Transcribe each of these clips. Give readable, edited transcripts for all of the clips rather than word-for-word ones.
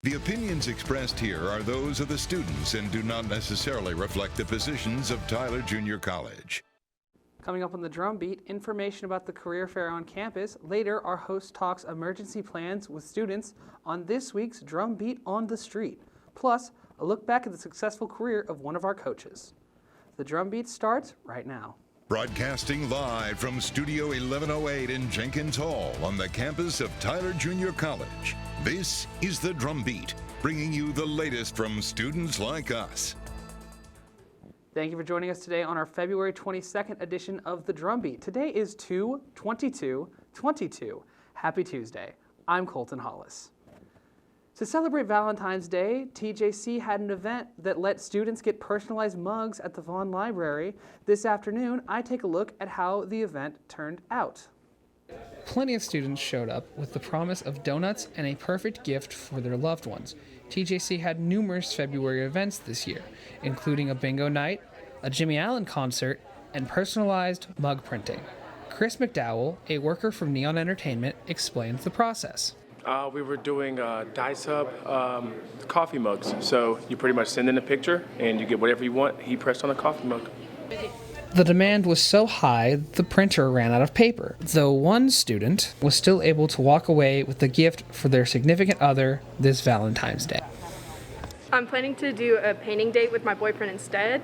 The opinions expressed here are those of the students and do not necessarily reflect the positions of Tyler Junior College. Coming up on the Drumbeat, information about the career fair on campus. Later, our host talks emergency plans with students on this week's Drumbeat on the Street. Plus, a look back at the successful career of one of our coaches. The Drumbeat starts right now. Broadcasting live from Studio 1108 in Jenkins Hall on the campus of Tyler Junior College. This is the Drumbeat, bringing you the latest from students like us. Thank you for joining us today on our February 22nd edition of the Drumbeat. Today is 2/22/22. Happy Tuesday. I'm Colton Hollis. To celebrate Valentine's Day, TJC had an event that let students get personalized mugs at the Vaughn Library. This afternoon, I take a look at how the event turned out. Plenty of students showed up with the promise of donuts and a perfect gift for their loved ones. TJC had numerous February events this year, including a bingo night, a Jimmy Allen concert, and personalized mug printing. Chris McDowell, a worker from Neon Entertainment, explains the process. We were doing dice-up coffee mugs. So you pretty much send in a picture and you get whatever you want. He pressed on a coffee mug. The demand was so high, the printer ran out of paper, though one student was still able to walk away with a gift for their significant other this Valentine's Day. I'm planning to do a painting date with my boyfriend instead.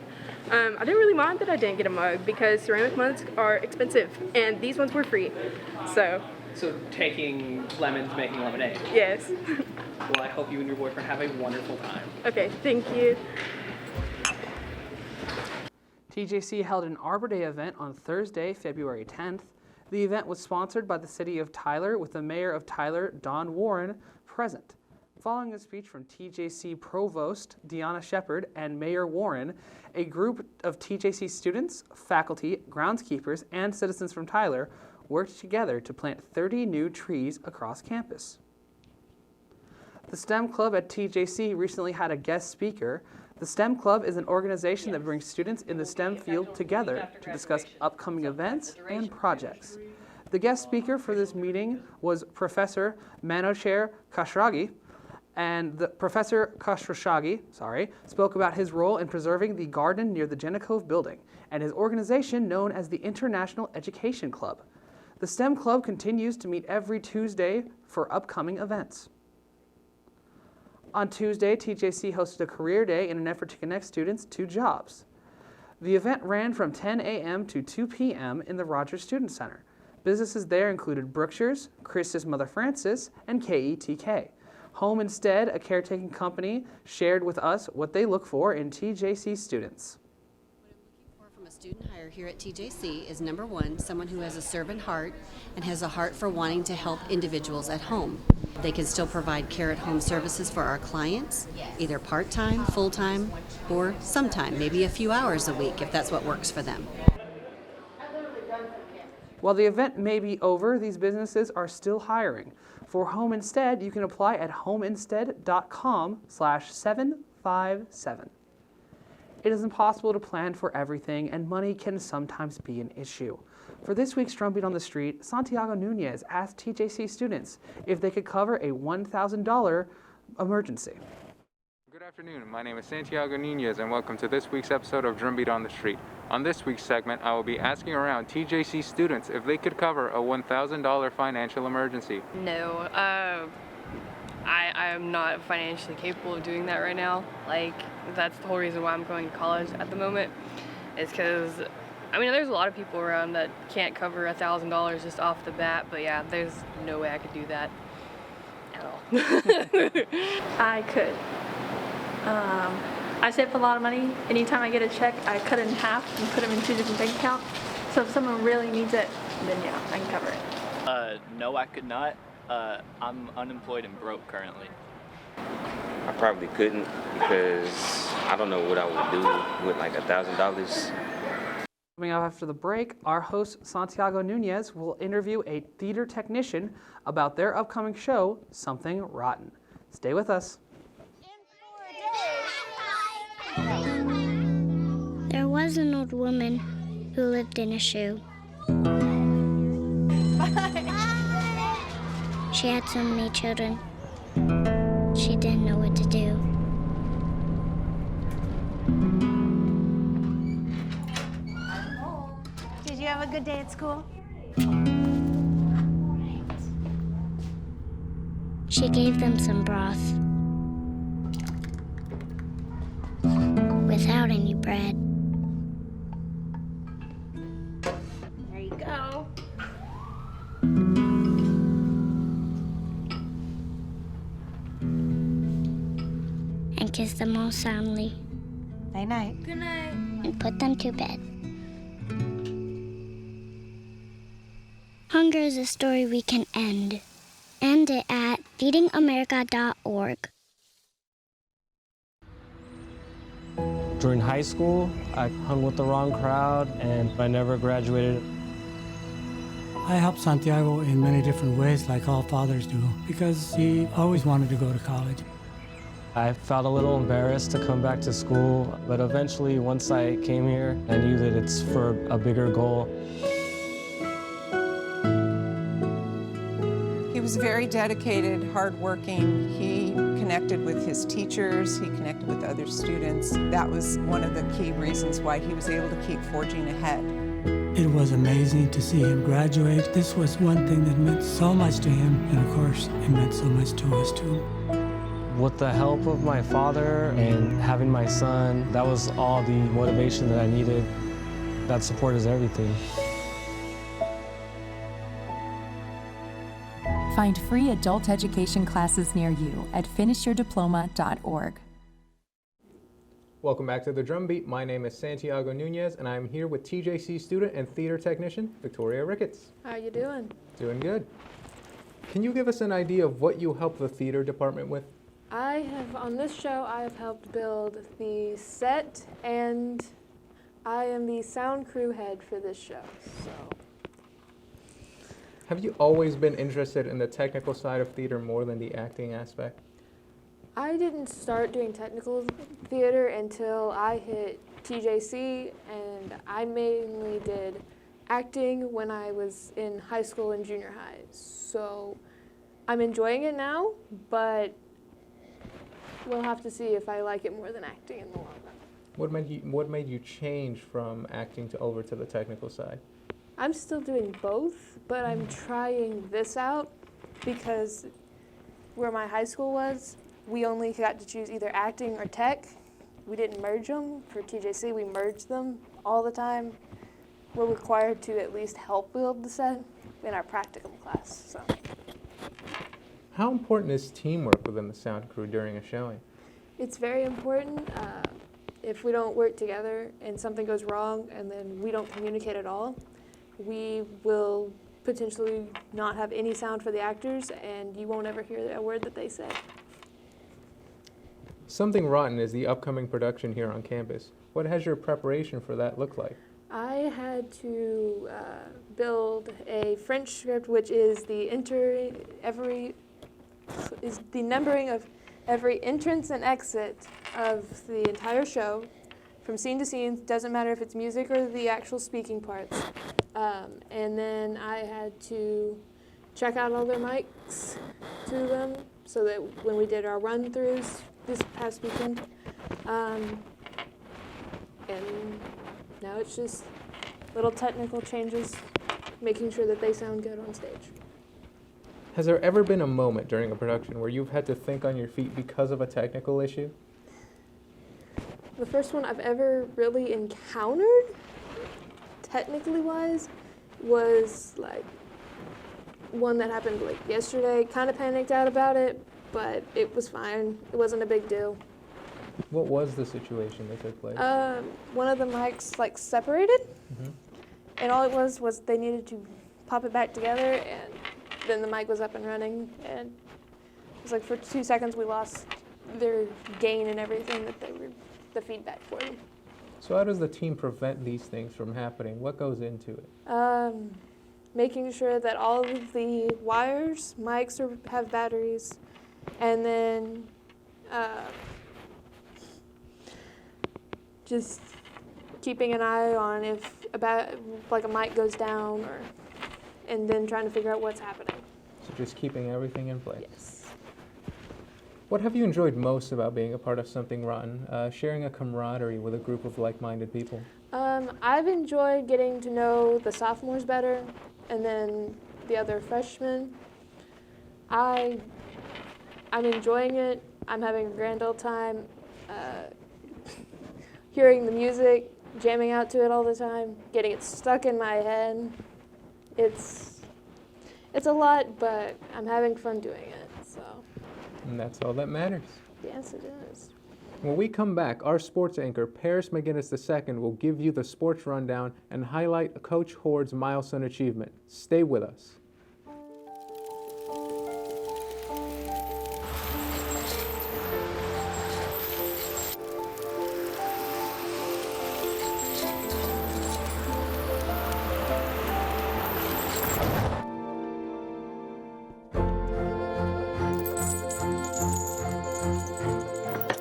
I didn't really mind that I didn't get a mug because ceramic mugs are expensive and these ones were free. So taking lemons, making lemonade. yes. Well, I hope you and your boyfriend have a wonderful time. Okay, thank you. TJC held an Arbor Day event on Thursday, February 10th. The event was sponsored by the city of Tyler, with the mayor of Tyler, Don Warren, present. Following a speech from TJC Provost Deanna Shepard and Mayor Warren, a group of TJC students, faculty, groundskeepers, and citizens from Tyler worked together to plant 30 new trees across campus. The STEM Club at TJC recently had a guest speaker. The STEM Club is an organization that brings students in the STEM field together to discuss upcoming events and projects. The guest speaker for this meeting was Professor Manocher Khosrowshahi, and Professor Khosrowshahi spoke about his role in preserving the garden near the Jennikov building and his organization known as the International Education Club. The STEM Club continues to meet every Tuesday for upcoming events. On Tuesday, TJC hosted a career day in an effort to connect students to jobs. The event ran from 10 a.m. to 2 p.m. in the Rogers Student Center. Businesses there included Brookshire's, Chris's Mother Francis, and KETK. Home Instead, a caretaking company, shared with us what they look for in TJC students. From a student hire here at TJC is number one, someone who has a servant heart and has a heart for wanting to help individuals at home. They can still provide care at home services for our clients, either part-time, full-time, or sometime, maybe a few hours a week if that's what works for them. While the event may be over, these businesses are still hiring. For Home Instead, you can apply at homeinstead.com/757. It is impossible to plan for everything, and money can sometimes be an issue. For this week's Drumbeat on the Street, Santiago Nunez asked TJC students if they could cover a $1,000 emergency. Good afternoon, my name is Santiago Nunez and welcome to this week's episode of Drumbeat on the Street. On this week's segment, I will be asking around TJC students if they could cover a $1,000 financial emergency. No, I am not financially capable of doing that right now. That's the whole reason why I'm going to college at the moment, is because there's a lot of people around that can't cover $1,000 just off the bat, but yeah, there's no way I could do that at all. I could. I save a lot of money. Anytime I get a check, I cut it in half and put them in 2 different bank accounts. So if someone really needs it, then yeah, I can cover it. No, I could not. I'm unemployed and broke currently. I probably couldn't because I don't know what I would do with like $1,000. Coming up after the break, our host Santiago Nunez will interview a theater technician about their upcoming show, Something Rotten. Stay with us. There was an old woman who lived in a shoe. She had so many children. She didn't know what to do. Did you have a good day at school? She gave them some broth without any bread. There you go. And kissed them all soundly. Night night. Good night. And put them to bed. Hunger is a story we can end. End it at feedingamerica.org. During high school, I hung with the wrong crowd and I never graduated. I helped Santiago in many different ways, like all fathers do, because he always wanted to go to college. I felt a little embarrassed to come back to school, but eventually, once I came here, I knew that it's for a bigger goal. He was very dedicated, hardworking. He connected with his teachers. He connected with other students. That was one of the key reasons why he was able to keep forging ahead. It was amazing to see him graduate. This was one thing that meant so much to him, and of course, it meant so much to us too. With the help of my father and having my son, that was all the motivation that I needed. That support is everything. Find free adult education classes near you at finishyourdiploma.org. Welcome back to the Drumbeat. My name is Santiago Nunez, and I'm here with TJC student and theater technician Victoria Ricketts. How you doing? Doing good. Can you give us an idea of what you help the theater department with? On this show, I have helped build the set, and I am the sound crew head for this show, so. Have you always been interested in the technical side of theater more than the acting aspect? I didn't start doing technical theater until I hit TJC, and I mainly did acting when I was in high school and junior high. So I'm enjoying it now, but we'll have to see if I like it more than acting in the long run. What made you change from acting over to the technical side? I'm still doing both, but I'm trying this out because where my high school was, we only got to choose either acting or tech. We didn't merge them. For TJC, we merged them all the time. We're required to at least help build the set in our practicum class. So. How important is teamwork within the sound crew during a showing? It's very important. If we don't work together and something goes wrong and then we don't communicate at all, we will potentially not have any sound for the actors, and you won't ever hear a word that they say. Something Rotten is the upcoming production here on campus. What has your preparation for that look like? I had to build a French script, which is the numbering of every entrance and exit of the entire show, from scene to scene. Doesn't matter if it's music or the actual speaking parts. And then I had to check out all their mics to them so that when we did our run-throughs this past weekend. And now it's just little technical changes, making sure that they sound good on stage. Has there ever been a moment during a production where you've had to think on your feet because of a technical issue? The first one I've ever really encountered, technically wise, was like one that happened like yesterday. Kind of panicked out about it, but it was fine. It wasn't a big deal. What was the situation that took place? One of the mics like separated, and all it was they needed to pop it back together, and then the mic was up and running, and it was like for 2 seconds we lost their gain and everything that they were, the feedback for them. So how does the team prevent these things from happening? What goes into it? Making sure that all of the wires, mics have batteries, and then just keeping an eye on if like a mic goes down, and then trying to figure out what's happening. So just keeping everything in place? Yes. What have you enjoyed most about being a part of Something Rotten, sharing a camaraderie with a group of like-minded people? I've enjoyed getting to know the sophomores better, and then the other freshmen. I'm enjoying it. I'm having a grand old time hearing the music, jamming out to it all the time, getting it stuck in my head. It's a lot, but I'm having fun doing it, so. And that's all that matters. Yes, it is. When we come back, our sports anchor, Paris McGinnis II, will give you the sports rundown and highlight Coach Horde's milestone achievement. Stay with us.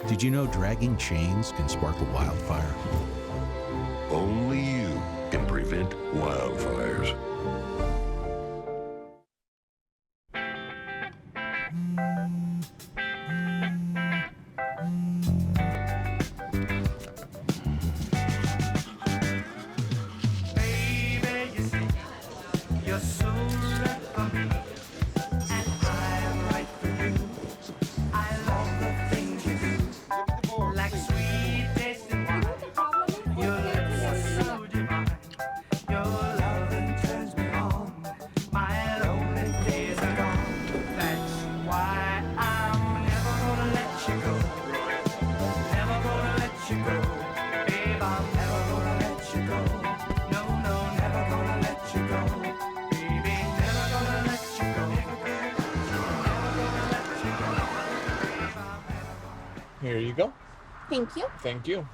Did you know dragging chains can spark a wildfire? Only you can prevent wildfires. Here you go. Thank you. Thank you.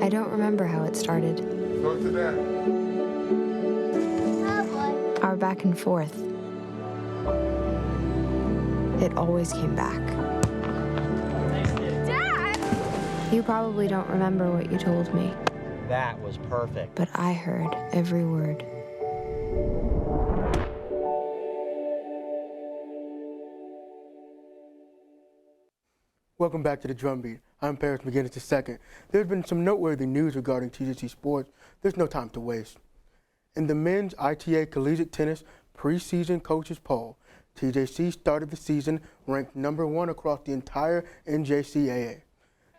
I don't remember how it started. Go to that. Our back and forth. It always came back. Dad! You probably don't remember what you told me, That was perfect. but I heard every word. Welcome back to the Drumbeat. I'm Paris McGinnis II. There's been some noteworthy news regarding TJC sports. There's no time to waste. In the men's ITA collegiate tennis preseason coaches poll, TJC started the season ranked #1 across the entire NJCAA.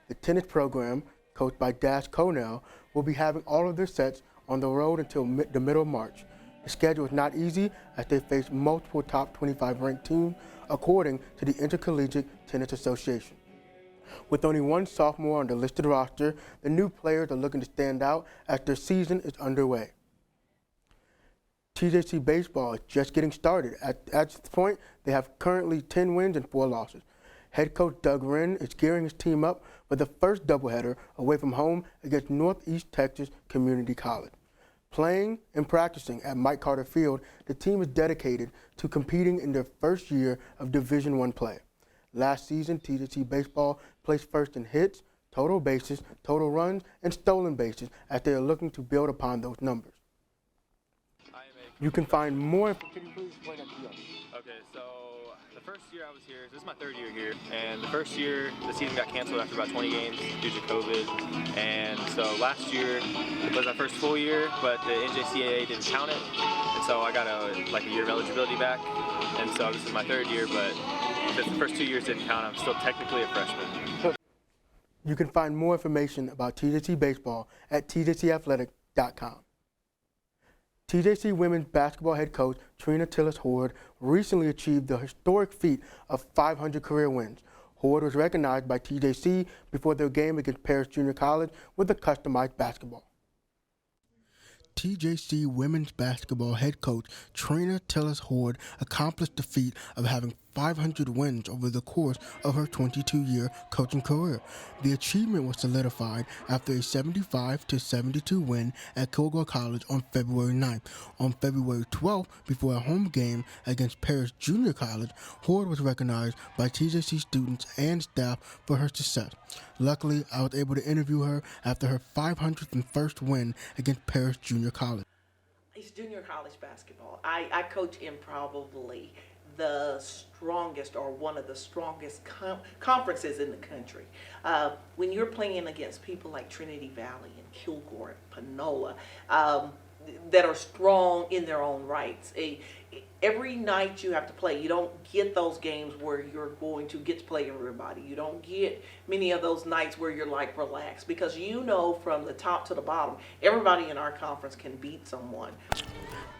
The tennis program, coached by Dash Conell, will be having all of their sets on the road until the middle of March. The schedule is not easy as they face multiple top 25 ranked teams, according to the Intercollegiate Tennis Association. With only one sophomore on the listed roster, the new players are looking to stand out as their season is underway. TJC baseball is just getting started. At this point, they have currently 10 wins and 4 losses. Head coach Doug Wren is gearing his team up for the first doubleheader away from home against Northeast Texas Community College. Playing and practicing at Mike Carter Field, the team is dedicated to competing in their first year of Division I play. Last season, TJC baseball placed first in hits, total bases, total runs, and stolen bases as they are looking to build upon those numbers. You can find more. Can you please explain that to us? Okay, so the first year I was here, this is my 3rd year here, and the first year the season got canceled after about 20 games due to COVID, and so last year was our first full year, but the NJCAA didn't count it, and so I got a year of eligibility back, and so this is my 3rd year, but since the first 2 years didn't count, I'm still technically a freshman. You can find more information about TJC baseball at tjcathletic.com. TJC women's basketball head coach Trina Tillis Horde recently achieved the historic feat of 500 career wins. Horde was recognized by TJC before their game against Paris Junior College with a customized basketball. TJC women's basketball head coach Trina Tillis Horde accomplished the feat of having 500 wins over the course of her 22-year coaching career. The achievement was solidified after a 75-72 win at Kilgore College on February 9th. On February 12th, before a home game against Paris Junior College, Hoard was recognized by TJC students and staff for her success. Luckily, I was able to interview her after her 501st win against Paris Junior College. It's junior college basketball. I coach in probably the strongest or one of the strongest conferences in the country. When you're playing against people like Trinity Valley and Kilgore and Panola that are strong in their own rights, every night you have to play. You don't get those games where you're going to get to play everybody. You don't get many of those nights where you're like relaxed, because you know from the top to the bottom, everybody in our conference can beat someone.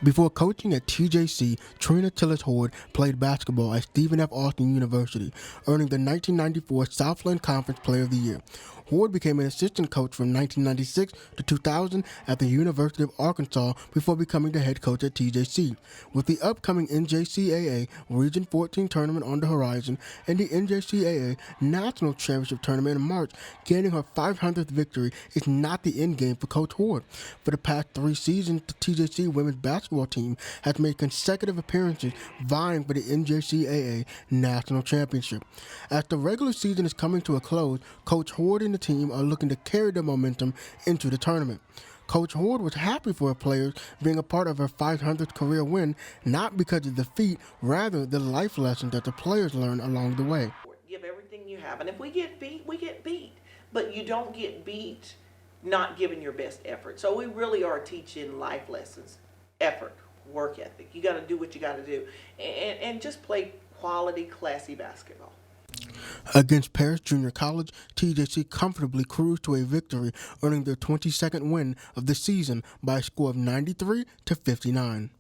Before coaching at TJC, Trina Tillis Hoard played basketball at Stephen F. Austin University, earning the 1994 Southland Conference Player of the Year. Hoard became an assistant coach from 1996 to 2000 at the University of Arkansas before becoming the head coach at TJC. With the upcoming NJCAA Region 14 tournament on the horizon and the NJCAA National Championship tournament in March, gaining her 500th victory is not the end game for Coach Hoard. For the past 3 seasons, the TJC women's basketball team has made consecutive appearances vying for the NJCAA National Championship. As the regular season is coming to a close, Coach Hoard and the team are looking to carry the momentum into the tournament. Coach Hoard was happy for her players being a part of her 500th career win, not because of the feat, rather the life lessons that the players learn along the way. Give everything you have, and if we get beat, we get beat. But you don't get beat not giving your best effort. So we really are teaching life lessons, effort, work ethic. You got to do what you got to do, and just play quality, classy basketball. Against Paris Junior College, TJC comfortably cruised to a victory, earning their 22nd win of the season by a score of 93-59.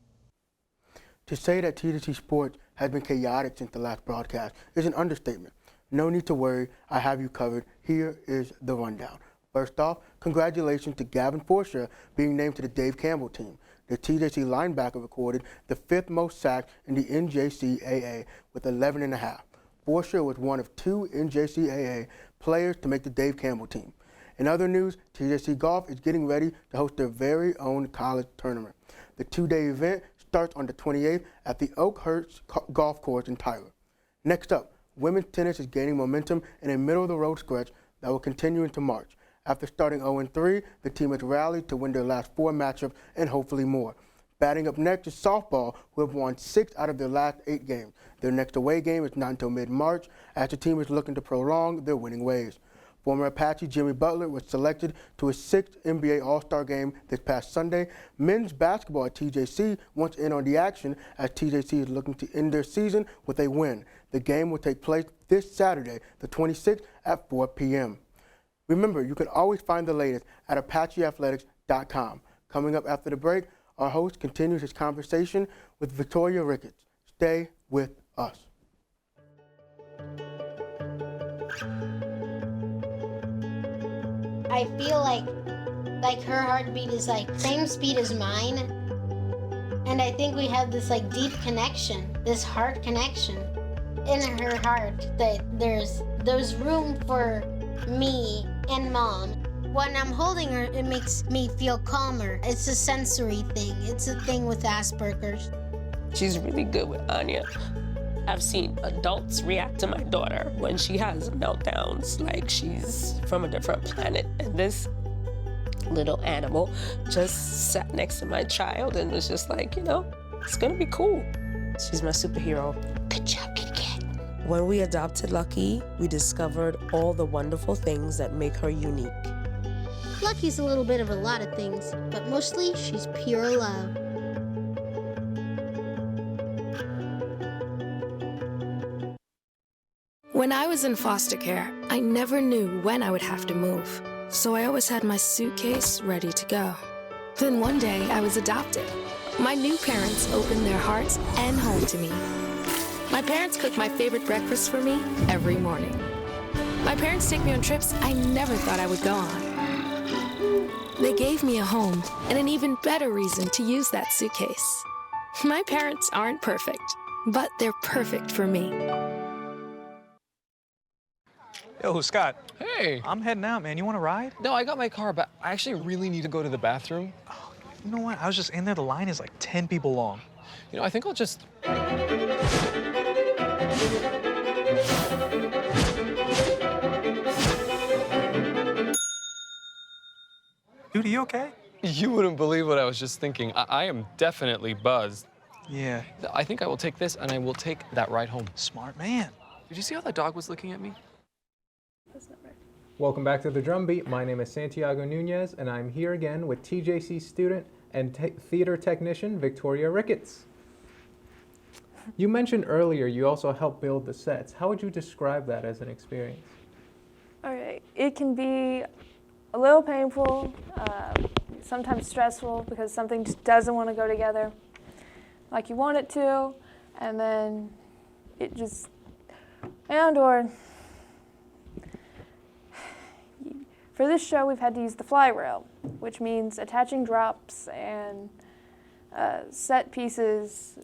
To say that TJC sports has been chaotic since the last broadcast is an understatement. No need to worry, I have you covered. Here is the rundown. First off, congratulations to Gavin Forsher being named to the Dave Campbell team. The TJC linebacker recorded the 5th most sacks in the NJCAA with 11.5. Forsher was one of 2 NJCAA players to make the Dave Campbell team. In other news, TJC Golf is getting ready to host their very own college tournament. The 2-day event starts on the 28th at the Oakhurst Golf Course in Tyler. Next up, women's tennis is gaining momentum in a middle-of-the-road stretch that will continue into March. After starting 0-3, the team has rallied to win their last 4 matchups and hopefully more. Batting up next is softball, who have won 6 out of their last 8 games. Their next away game is not until mid-March, as the team is looking to prolong their winning ways. Former Apache Jimmy Butler was selected to his 6th NBA All-Star game this past Sunday. Men's basketball at TJC wants in on the action, as TJC is looking to end their season with a win. The game will take place this Saturday, the 26th at 4 p.m. Remember, you can always find the latest at ApacheAthletics.com. Coming up after the break, our host continues his conversation with Victoria Ricketts. Stay with us. I feel like her heartbeat is like same speed as mine. And I think we have this like deep connection, this heart connection in her heart, that there's room for me and Mom. When I'm holding her, it makes me feel calmer. It's a sensory thing. It's a thing with Asperger's. She's really good with Anya. I've seen adults react to my daughter when she has meltdowns, like she's from a different planet. And this little animal just sat next to my child and was just like, you know, it's gonna be cool. She's my superhero. Good job, kitty cat. When we adopted Lucky, we discovered all the wonderful things that make her unique. Lucky's a little bit of a lot of things, but mostly she's pure love. When I was in foster care, I never knew when I would have to move, so I always had my suitcase ready to go. Then one day, I was adopted. My new parents opened their hearts and home to me. My parents cook my favorite breakfast for me every morning. My parents take me on trips I never thought I would go on. They gave me a home and an even better reason to use that suitcase. My parents aren't perfect, but they're perfect for me. Yo, Scott. Hey. I'm heading out, man. You want to ride? No, I got my car, but I actually really need to go to the bathroom. Oh, you know what? I was just in there. The line is like 10 people long. You know, I think I'll just... Dude, are you okay? You wouldn't believe what I was just thinking. I am definitely buzzed. Yeah. I think I will take this, and I will take that ride home. Smart man. Did you see how that dog was looking at me? That's not right. Welcome back to the Drumbeat. My name is Santiago Nunez, and I'm here again with TJC student and theater technician Victoria Ricketts. You mentioned earlier you also helped build the sets. How would you describe that as an experience? All right. It can be a little painful, sometimes stressful because something just doesn't want to go together like you want it to, and then it just, or for this show we've had to use the fly rail, which means attaching drops and set pieces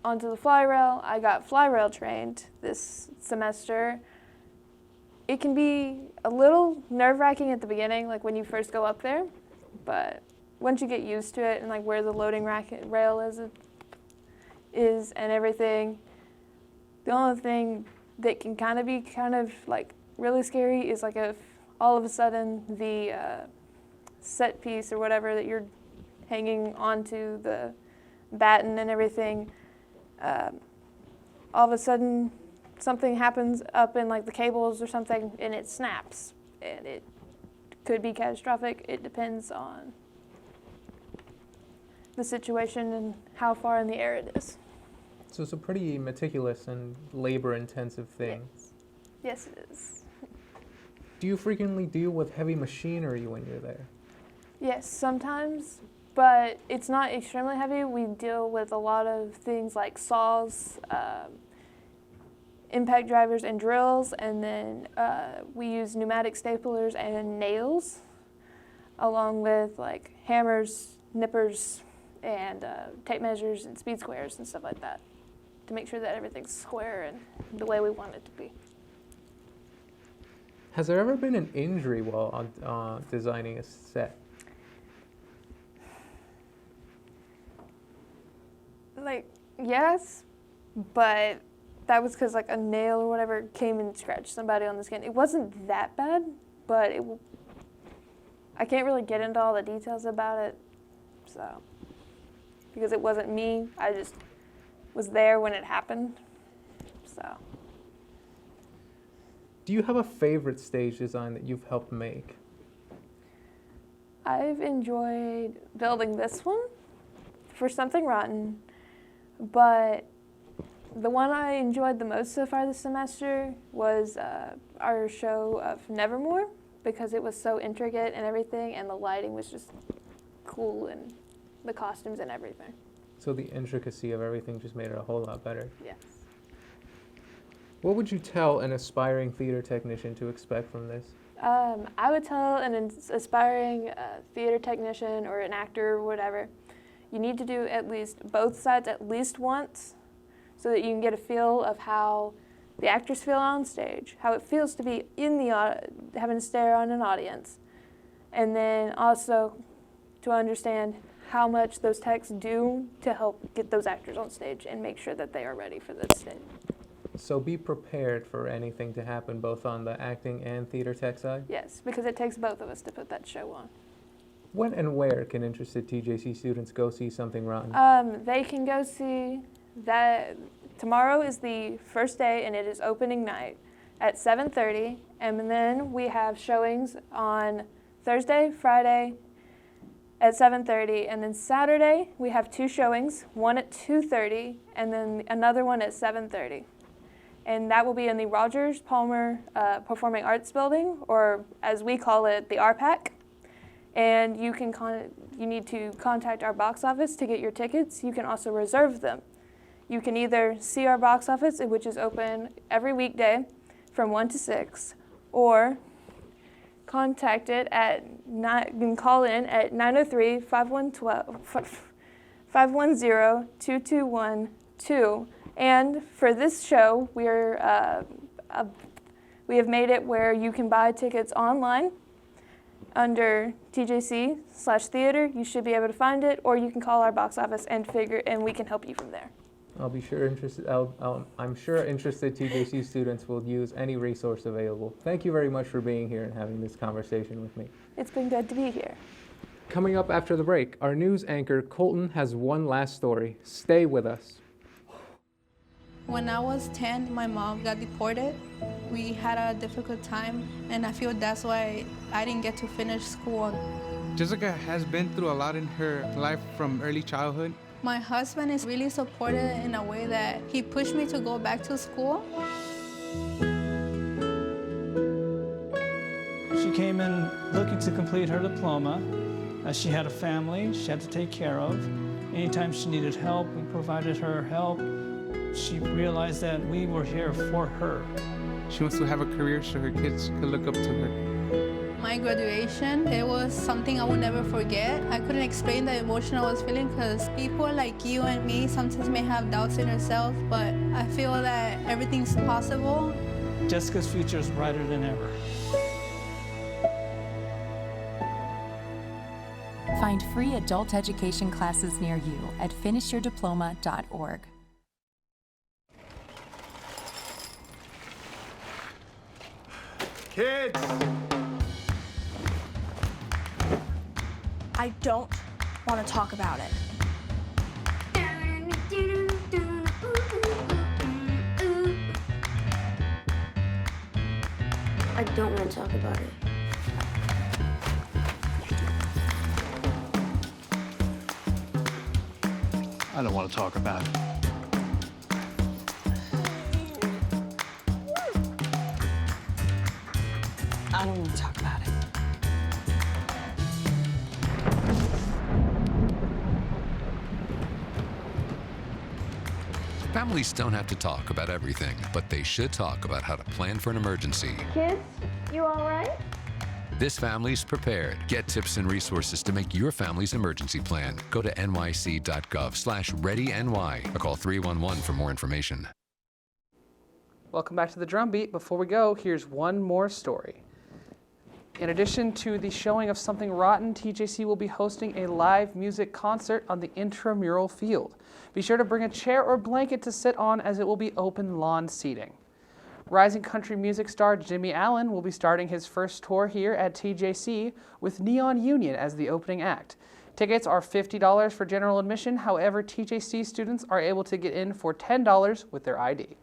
onto the fly rail. I got fly rail trained this semester. It can be a little nerve-wracking at the beginning, like when you first go up there, but once you get used to it and like where the loading rail is and everything, the only thing that can kind of like really scary is like if all of a sudden the set piece or whatever that you're hanging onto the batten and everything, all of a sudden something happens up in like the cables or something and it snaps, and it could be catastrophic. It depends on the situation and how far in the air it is. So it's a pretty meticulous and labor-intensive thing. Yes, it is. Do you frequently deal with heavy machinery when you're there? Yes, sometimes, but it's not extremely heavy. We deal with a lot of things like saws, impact drivers and drills, and then we use pneumatic staplers and nails, along with like hammers, nippers, and tape measures and speed squares and stuff like that, to make sure that everything's square and the way we want it to be. Has there ever been an injury while designing a set? Like, yes, but that was because like a nail or whatever came and scratched somebody on the skin. It wasn't that bad, but I can't really get into all the details about it, so, because it wasn't me. I just was there when it happened, so. Do you have a favorite stage design that you've helped make? I've enjoyed building this one for Something Rotten, but the one I enjoyed the most so far this semester was our show of Nevermore, because it was so intricate and everything, and the lighting was just cool, and the costumes and everything. So the intricacy of everything just made it a whole lot better. Yes. What would you tell an aspiring theater technician to expect from this? I would tell an aspiring theater technician or an actor or whatever, you need to do at least both sides at least once, so that you can get a feel of how the actors feel on stage, how it feels to be in the having to stare on an audience, and then also to understand how much those techs do to help get those actors on stage and make sure that they are ready for the stage. So be prepared for anything to happen both on the acting and theater tech side? Yes, because it takes both of us to put that show on. When and where can interested TJC students go see Something Rotten? They can go see that. Tomorrow is the first day, and it is opening night at 7:30, and then we have showings on Thursday, Friday at 7:30, and then Saturday we have 2 showings, one at 2:30 and then another one at 7:30. And that will be in the Rogers Palmer Performing Arts Building, or as we call it, the RPAC. And you need to contact our box office to get your tickets. You can also reserve them. You can either see our box office, which is open every weekday from 1 to 6, or contact it you can call in at 903-510-221-2, And for this show, we have made it where you can buy tickets online under TJC/theater. You should be able to find it, or you can call our box office and we can help you from there. I'm sure interested TJC students will use any resource available. Thank you very much for being here and having this conversation with me. It's been good to be here. Coming up after the break, our news anchor Colton has one last story. Stay with us. When I was 10, my mom got deported. We had a difficult time, and I feel that's why I didn't get to finish school. Jessica has been through a lot in her life from early childhood. My husband is really supportive in a way that he pushed me to go back to school. She came in looking to complete her diploma. She had a family she had to take care of. Anytime she needed help, we provided her help. She realized that we were here for her. She wants to have a career so her kids could look up to her. My graduation, it was something I will never forget. I couldn't explain the emotion I was feeling because people like you and me sometimes may have doubts in ourselves, but I feel that everything's possible. Jessica's future is brighter than ever. Find free adult education classes near you at finishyourdiploma.org. Kids! I don't want to talk about it. I don't want to talk about it. I don't want to talk about it. I don't want to talk about it. Families don't have to talk about everything, but they should talk about how to plan for an emergency. Kids, you all right? This family's prepared. Get tips and resources to make your family's emergency plan. Go to nyc.gov/readyny or call 311 for more information. Welcome back to the Drumbeat. Before we go, here's one more story. In addition to the showing of Something Rotten, TJC will be hosting a live music concert on the intramural field. Be sure to bring a chair or blanket to sit on, as it will be open lawn seating. Rising country music star Jimmy Allen will be starting his first tour here at TJC with Neon Union as the opening act. Tickets are $50 for general admission. However, TJC students are able to get in for $10 with their ID.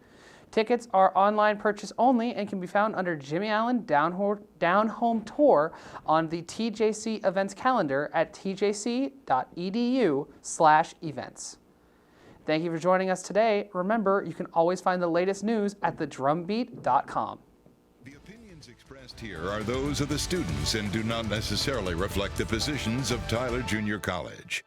Tickets are online purchase only and can be found under Jimmy Allen Down Home Tour on the TJC events calendar at tjc.edu/events. Thank you for joining us today. Remember, you can always find the latest news at thedrumbeat.com. The opinions expressed here are those of the students and do not necessarily reflect the positions of Tyler Junior College.